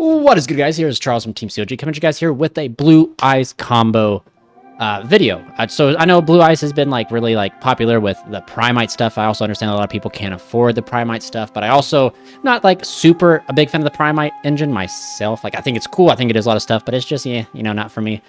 What is good, guys? Here is Charles from Team COG coming to you guys here with a Blue Eyes combo video. So I know Blue Eyes has been really popular with the Primite stuff. I also understand a lot of people can't afford the Primite stuff, but I also not super a big fan of the Primite engine myself. I think it's cool. I think it does a lot of stuff, but it's just not for me.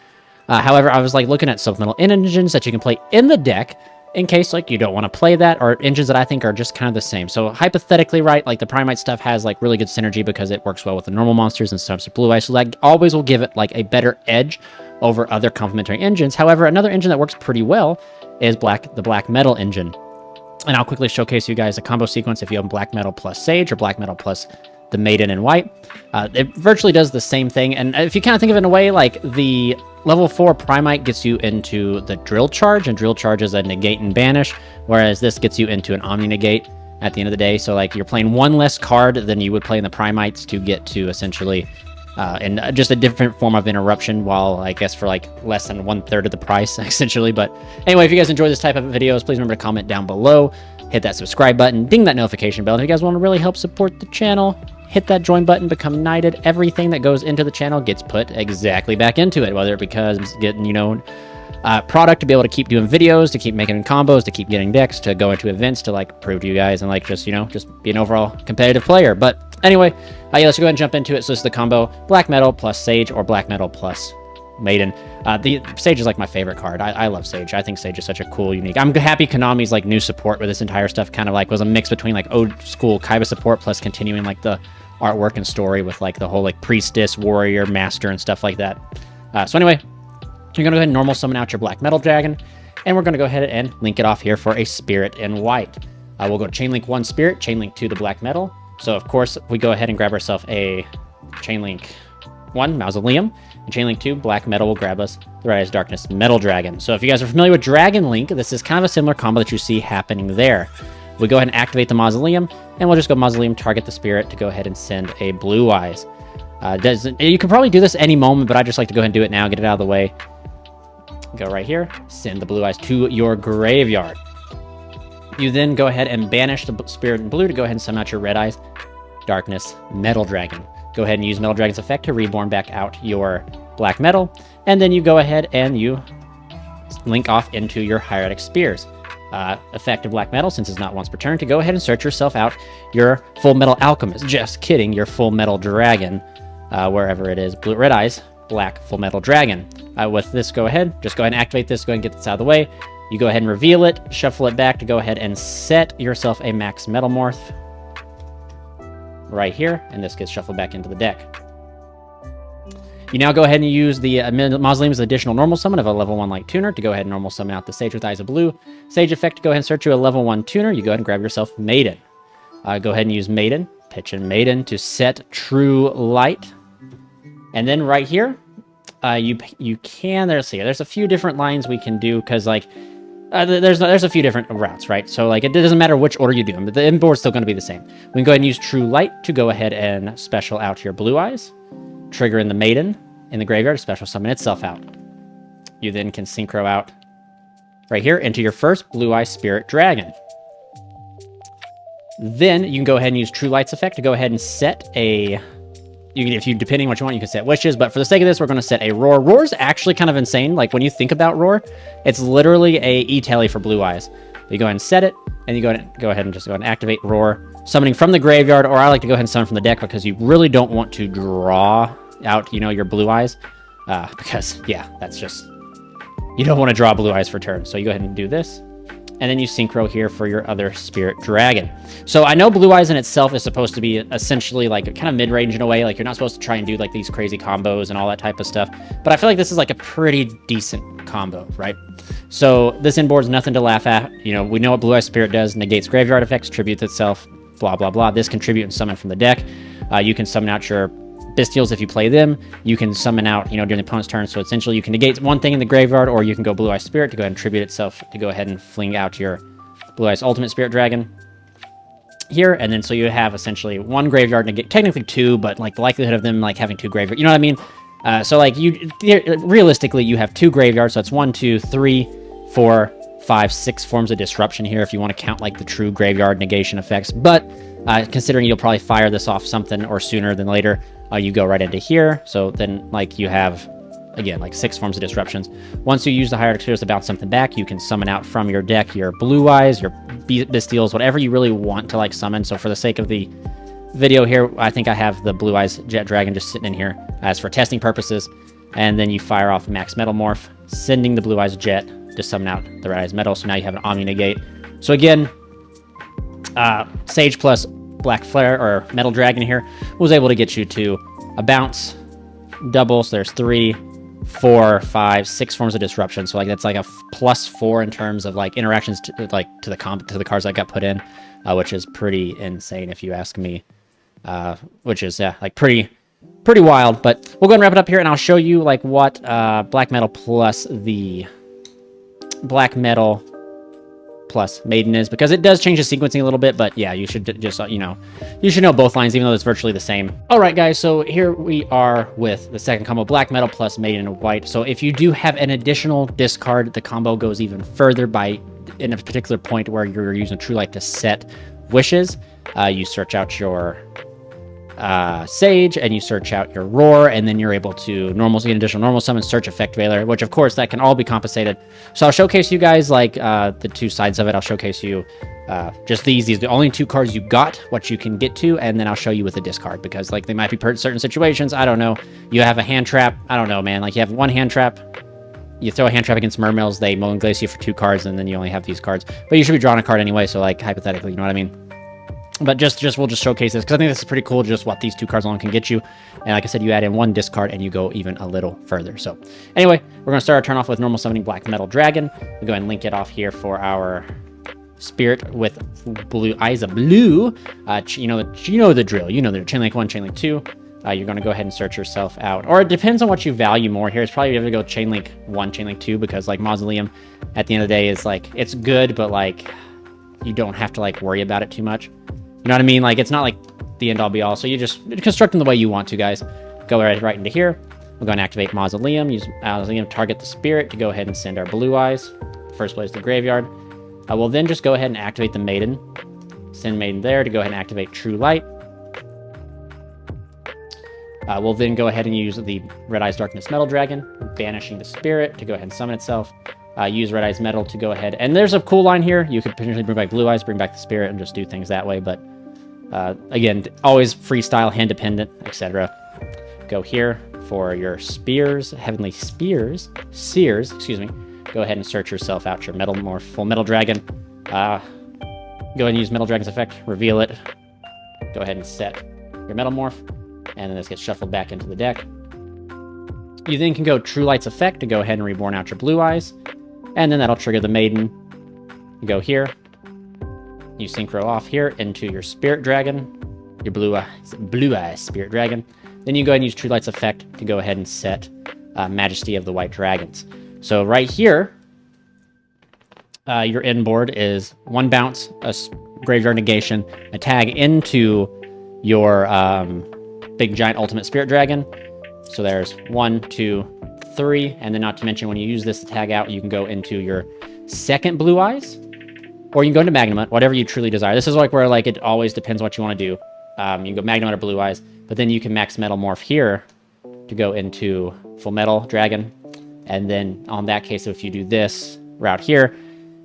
However, I was looking at supplemental engines that you can play in the deck in case you don't want to play that, or engines that I think are just kind of the same. So hypothetically, right, the Primite stuff has really good synergy because it works well with the normal monsters and stuff. So Blue Eyes, so that always will give it a better edge over other complementary engines. However, another engine that works pretty well is the Black Metal engine. And I'll quickly showcase you guys a combo sequence if you have Black Metal plus Sage or Black Metal plus the Maiden in white. It virtually does the same thing. And if you kind of think of it in a way, the level 4 Primite gets you into the Drill Charge, and Drill Charge is a negate and banish, whereas this gets you into an Omni negate at the end of the day. So you're playing one less card than you would play in the Primites to get to essentially and just a different form of interruption, while I guess for less than 1/3 of the price essentially. But anyway, if you guys enjoy this type of videos, please remember to comment down below, hit that subscribe button, ding that notification bell. And if you guys want to really help support the channel, hit that join button, become knighted. Everything that goes into the channel gets put exactly back into it, whether it becomes getting product to be able to keep doing videos, to keep making combos, to keep getting decks, to go into events, to prove to you guys, and just be an overall competitive player. But anyway, yeah, let's go ahead and jump into it. So this is the combo: Black Metal plus Sage or Black Metal plus Maiden. The Sage is my favorite card. I love Sage. I think Sage is such a cool, unique. I'm happy Konami's new support with this entire stuff kind of was a mix between old school Kaiba support plus continuing the artwork and story with the whole priestess, warrior, master, and stuff like that. So anyway, you're gonna go ahead and normal summon out your Black Metal Dragon, and we're gonna go ahead and link it off here for a Spirit in white. We'll go Chain Link 1 Spirit, Chain Link 2 the Black Metal. So of course we go ahead and grab ourselves a Chain Link 1 Mausoleum, and Chain Link 2 Black Metal will grab us the Rise Darkness Metal Dragon. So if you guys are familiar with Dragon Link, this is kind of a similar combo that you see happening there. We go ahead and activate the Mausoleum, and we'll just go Mausoleum, target the Spirit to go ahead and send a Blue Eyes. You can probably do this any moment, but I just like to go ahead and do it now, get it out of the way. Go right here, send the Blue Eyes to your graveyard. You then go ahead and banish the Spirit in blue to go ahead and summon out your Red Eyes Darkness Metal Dragon. Go ahead and use Metal Dragon's effect to reborn back out your Black Metal, and then you go ahead and you link off into your Hieratic Spears. Effect of Black Metal, since it's not once per turn, to go ahead and search yourself out your Full Metal Alchemist. Just kidding, your Full Metal Dragon, wherever it is. Red Eyes, Black Full Metal Dragon. With this, just go ahead and activate this, go ahead and get this out of the way. You go ahead and reveal it, shuffle it back to go ahead and set yourself a Max Metalmorph right here, and this gets shuffled back into the deck. You now go ahead and use the Mausoleum's additional normal summon of a level 1 Light Tuner to go ahead and normal summon out the Sage with Eyes of Blue. Sage effect to go ahead and search you a level 1 Tuner. You go ahead and grab yourself Maiden. Go ahead and use Maiden, pitch in Maiden to set True Light. And then right here, you can, there's a few different lines we can do, because there's a few different routes, right? So it doesn't matter which order you do them, but the end board's still going to be the same. We can go ahead and use True Light to go ahead and special out your Blue Eyes. Trigger in the Maiden in the graveyard to special summon itself out. You then can synchro out right here into your first Blue Eye Spirit Dragon. Then you can go ahead and use True Light's effect to go ahead and set a... depending on what you want, you can set Wishes, but for the sake of this, we're going to set a Roar. Roar is actually kind of insane. When you think about Roar, it's literally a E-Tally for Blue Eyes. You go ahead and set it, and you go ahead and just go ahead and activate Roar, summoning from the graveyard, or I like to go ahead and summon from the deck, because you really don't want to draw out, your Blue Eyes, because, yeah, that's just... You don't want to draw Blue Eyes for turn, so you go ahead and do this. And then you synchro here for your other Spirit Dragon. So I know Blue Eyes in itself is supposed to be essentially kind of mid-range in a way. You're not supposed to try and do these crazy combos and all that type of stuff. But I feel like this is a pretty decent combo, right? So this inboard is nothing to laugh at. We know what Blue Eyes Spirit does: negates graveyard effects, tributes itself, blah blah blah. This contribute and summon from the deck. You can summon out your Bestials if you play them. You can summon out, during the opponent's turn. So essentially, you can negate one thing in the graveyard, or you can go Blue Eyes Spirit to go ahead and tribute itself to go ahead and fling out your Blue Eyes Ultimate Spirit Dragon here. And then so you have essentially one graveyard negate, technically two, but the likelihood of them having two graveyards, you know what I mean? So realistically, you have two graveyards. So it's 1, 2, 3, 4, 5, 6 forms of disruption here if you want to count like the true graveyard negation effects. But considering you'll probably fire this off something or sooner than later, you go right into here. So then like you have, again, like 6 forms of disruptions. Once you use the Hierarch Spheres to bounce something back, you can summon out from your deck your Blue Eyes, your Bastiles, whatever you really want to like summon. So for the sake of the video here, I think I have the Blue Eyes Jet Dragon just sitting in here as for testing purposes. And then you fire off Max Metal Morph, sending the Blue Eyes Jet to summon out the Red Eyes Metal. So now you have an Omni Negate. So again, Sage plus Black Flare or Metal Dragon here was able to get you to a bounce, double. So there's 3, 4, 5, 6 forms of disruption. So like that's like a +4 in terms of like interactions to the cards that got put in, which is pretty insane if you ask me. Which is like pretty wild. But we'll go and wrap it up here, and I'll show you like what Black Metal plus the Black Metal plus Maiden is, because it does change the sequencing a little bit. But yeah, you should just you should know both lines, even though it's virtually the same. All right, guys, so here we are with the second combo, Black Metal plus Maiden of White. So if you do have an additional discard, the combo goes even further by in a particular point where you're using True Light to set wishes. You search out your Sage, and you search out your Roar, and then you're able to get an additional normal summon, search Effect Veiler, which of course that can all be compensated. So I'll showcase you guys like the 2 sides of it. I'll showcase you just these are the only 2 cards you got, what you can get to, and then I'll show you with a discard, because like they might be certain situations. I don't know. You have a hand trap. I don't know, man. Like you have 1 hand trap. You throw a hand trap against Mermills, they Moanglace you for 2 cards, and then you only have these cards. But you should be drawing a card anyway, so like hypothetically, you know what I mean? But we'll just showcase this, because I think this is pretty cool, just what these 2 cards alone can get you. And like I said, you add in 1 discard and you go even a little further. So anyway, we're going to start our turn off with normal summoning Black Metal Dragon. We'll go ahead and link it off here for our Spirit with Blue Eyes of Blue. You know the drill. You know the Chain Link 1, Chain Link 2. You're going to go ahead and search yourself out. Or it depends on what you value more here. It's probably going to go Chain Link 1, Chain Link 2, because like Mausoleum at the end of the day is like, it's good, but like you don't have to like worry about it too much. You know what I mean? Like, it's not like the end all be all. So you just construct them the way you want to, guys. Go right into here. We'll go and activate Mausoleum. Use Mausoleum, target the Spirit to go ahead and send our Blue Eyes. First place to the graveyard. We'll then just go ahead and activate the Maiden. Send Maiden there to go ahead and activate True Light. We'll then go ahead and use the Red Eyes Darkness Metal Dragon, banishing the Spirit to go ahead and summon itself. Use Red Eyes Metal to go ahead. And there's a cool line here. You could potentially bring back Blue Eyes, bring back the Spirit, and just do things that way. But again, always freestyle, hand dependent, etc. Go here for your Spears, Heavenly Seers, excuse me. Go ahead and search yourself out your Metal Morph, Full Metal Dragon. Go ahead and use Metal Dragon's effect, reveal it. Go ahead and set your Metal Morph, and then this gets shuffled back into the deck. You then can go True Light's effect to go ahead and reborn out your Blue Eyes, and then that'll trigger the Maiden. You go here, you synchro off here into your Spirit Dragon, your Blue Eyes Spirit Dragon. Then you go ahead and use True Light's effect to go ahead and set Majesty of the White Dragons. So right here, your end board is 1 bounce, a graveyard negation, a tag into your big giant ultimate Spirit Dragon. So there's 1, 2, 3, and then not to mention when you use this to tag out, you can go into your second Blue Eyes, or you can go into Magnemite, whatever you truly desire. This is like where like it always depends what you want to do. You can go Magnemite or Blue Eyes, but then you can Max Metal Morph here to go into Full Metal Dragon, and then on that case, if you do this route here,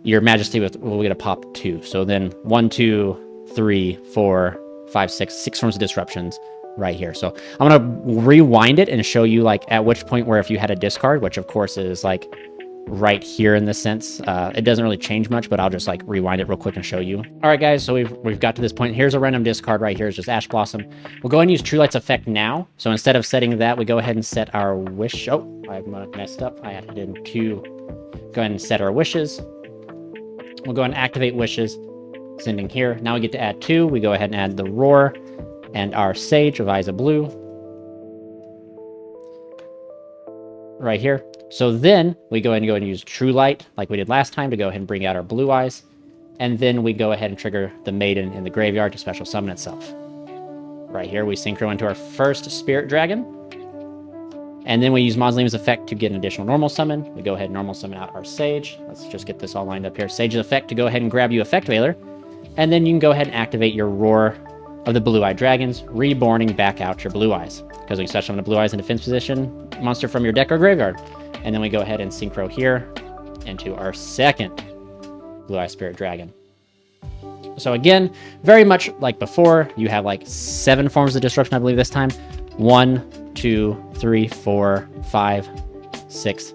your Majesty will get a pop 2. So then 1, 2, 3, 4, 5, 6 forms of disruptions right here. So I'm going to rewind it and show you like at which point where if you had a discard, which of course is like right here in this sense, it doesn't really change much, but I'll just like rewind it real quick and show you. All right, guys, so we've got to this point. Here's a random discard right here. It's just Ash Blossom. We'll go ahead and use True Light's effect now. So instead of setting that, we go ahead and set our wish. Oh, I messed up. I added 2. Go ahead and set our wishes. We'll go ahead and activate wishes, sending here. Now we get to add 2. We go ahead and add the Roar and our Sage of Eyes of Blue right here. So then we go ahead and use True Light like we did last time to go ahead and bring out our Blue Eyes. And then we go ahead and trigger the Maiden in the graveyard to special summon itself. Right here we synchro into our first Spirit Dragon. And then we use Mausoleum's effect to get an additional normal summon. We go ahead and normal summon out our Sage. Let's just get this all lined up here. Sage's effect to go ahead and grab you Effect Veiler. And then you can go ahead and activate your Roar of the Blue-Eyed Dragons, reborning back out your Blue Eyes. Because we can special summon the Blue Eyes in defense position monster from your deck or graveyard. And then we go ahead and synchro here into our second Blue-Eye Spirit Dragon. So again, very much like before, you have like 7 forms of disruption, I believe this time. 1, 2, 3, 4, 5, 6,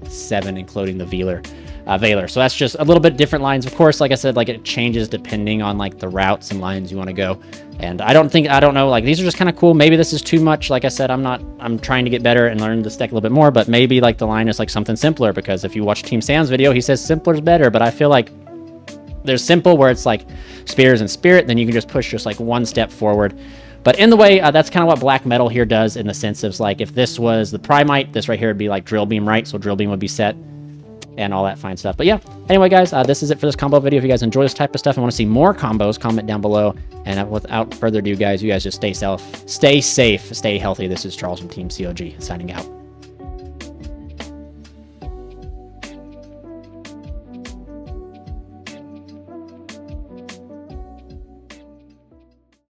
7, including the Veiler. So that's just a little bit different lines. Of course, like I said, like it changes depending on like the routes and lines you want to go. And I don't know, like these are just kind of cool. Maybe this is too much. Like I said, I'm trying to get better and learn this deck a little bit more, but maybe like the line is like something simpler, because if you watch Team Sam's video, he says simpler is better, but I feel like there's simple where it's like Spears and Spirit, then you can just push just like one step forward. But in the way, that's kind of what Black Metal here does, in the sense of like, if this was the Primite, this right here would be like Drill Beam, right? So Drill Beam would be set and all that fine stuff. But yeah, anyway, guys, this is it for this combo video. If you guys enjoy this type of stuff and want to see more combos, comment down below. And without further ado, guys, you guys just stay safe, stay healthy. This is Charles from Team COG signing out.